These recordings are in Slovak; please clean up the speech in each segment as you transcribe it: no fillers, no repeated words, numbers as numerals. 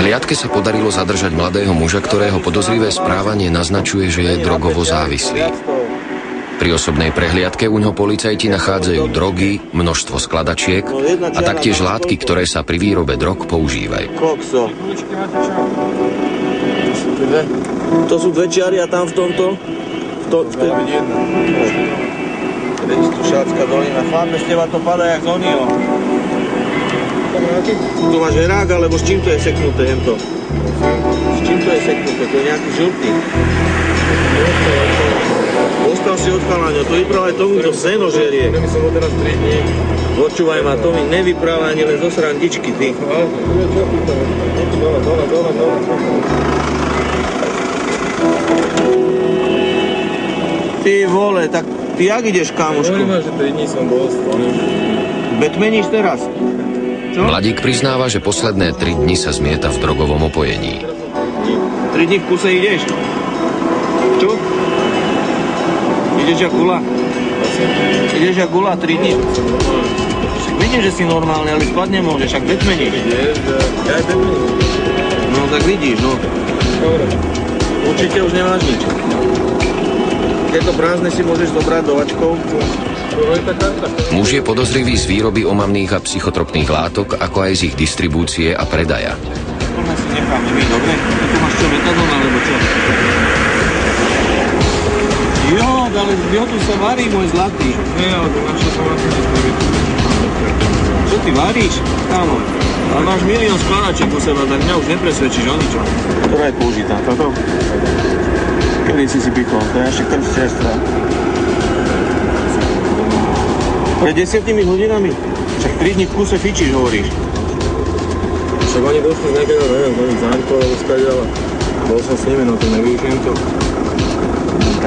hliadke sa podarilo zadržať mladého muža, ktorého podozrivé správanie naznačuje, že je drogovo závislý. Pri osobnej prehliadke uňho policajti nachádzajú drogy, množstvo skladačiek a taktiež látky, ktoré sa pri výrobe drog používajú. To sú dve čiary a tam v tomto? Šácka dolina. Chápe, z teba to padá jak z oního. Tu máš herák, alebo s čím to je seknuté hento? S čím to je seknuté? To je nejaký žltý. Postav si od chalaňa, to vyprávaj tomu, to seno žerie. Počúvaj ma, to mi nevyprávaj ani len zo srandičky, ty. Ty vole, tak ty jak ideš, kámošku? Hovorím, že 3 dní som bol stvorený. Betmeníš teraz? Čo? Mladík priznáva, že posledné 3 dni sa zmieta v drogovom opojení. 3 dní v kuse ideš? Čo? Ideš jak gula? Ideš jak gula 3 dní? Vidím, že si normálne, ale spať nemôžeš, ak betmeníš. Ja aj betmením. No tak vidíš, no. Dobre. Určite už nemáš nič. Tieto prázdne si môžeš zobrať do vačkov. Muž je podozrivý z výroby omamných a psychotropných látok, ako aj z ich distribúcie a predaja. Tohle si necháme my, dobre? Tu máš čo, metadon alebo čo? Jo, ale tu sa varí, môj zlatý. Nie, ale to našiel som asi nespravit. Čo ty varíš? Kámo. Ale máš milión skladačiek u seba, tak mňa už nepresvedčíš o ničom. Ktorá je použitá? Toto? Kedy si pichol? To je ešte krv čerstvá. Pred 10 hodinami? Však 3 dní v kuse fičíš, hovoríš. Však oni došli z nejakého, neviem, z oných záňkov, alebo skadiaľa. Bol som s nimi, no to nevyužijem to.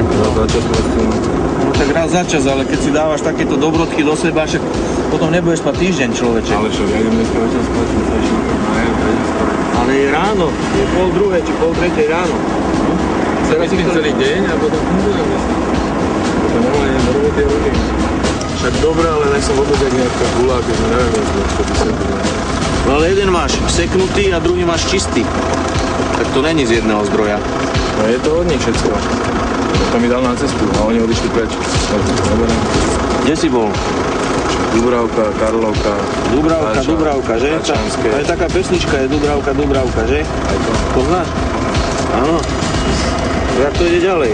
Raz za čas proste, no. No tak raz za čas, ale keď si dávaš takéto dobrodky do seba, však potom nebudeš spať týždeň, človeče. Ale však ja idem dneska večer spať, som sa ešte najem, prejdem skoro. Ale je ráno, je 2:30 či 2:30 ráno. Sa vyspím celý deň a potom fungujem vlastne. To normálne do roboty robím. Však dobré, ale nech som vôbec jak nejaká gula, keď neviem, čo by sa to. No ale jeden máš seknutý a druhý máš čistý. Tak to není z jedného zdroja. No je to od nich všetko. To mi dal na cestu a oni odišli preč. Kde si bol? Dubravka, Karlovka. Dubravka, že? Aj taká pesnička je Dubravka, že? Aj to. Poznáš? Áno. Jak to ide ďalej?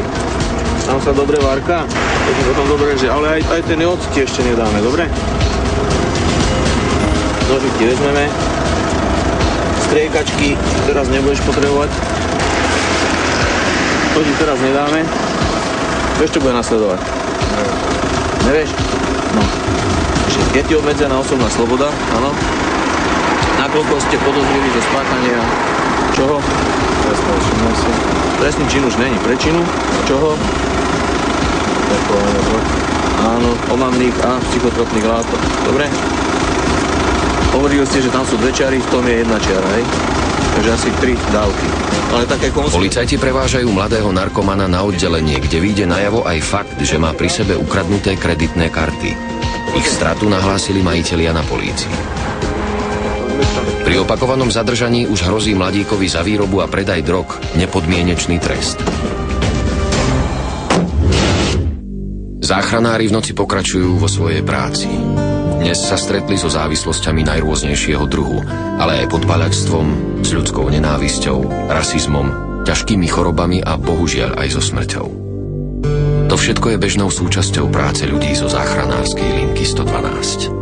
Tam sa dobre várka? Takže potom dobre, že... Ale aj ten ocit ešte nedáme, dobre? Nožík ti vezmeme. Striekačky teraz nebudeš potrebovať. To ti teraz nedáme. Vieš, čo bude nasledovať? Nevieš? No. Je ti obmedzená osobná sloboda, áno? Nakoľko ste podozriví zo spáchania čoho? Trestnej činnosti. Trestný čin už není prečinu. Čoho? Áno, omamných a psychotropných látok. Dobre? Hovorili ste, že tam sú 2 čiary, v tom je 1 čiara, hej? Takže asi 3 dávky. Ale také Policajti prevážajú mladého narkomana na oddelenie, kde vyjde najavo aj fakt, že má pri sebe ukradnuté kreditné karty. Ich stratu nahlásili majitelia na polícii. Pri opakovanom zadržaní už hrozí mladíkovi za výrobu a predaj drog nepodmienečný trest. Záchranári v noci pokračujú vo svojej práci. Dnes sa stretli so závislosťami najrôznejšieho druhu, ale aj podpaľačstvom, s ľudskou nenávisťou, rasizmom, ťažkými chorobami a bohužiaľ aj so smrťou. To všetko je bežnou súčasťou práce ľudí zo záchranárskej linky 112.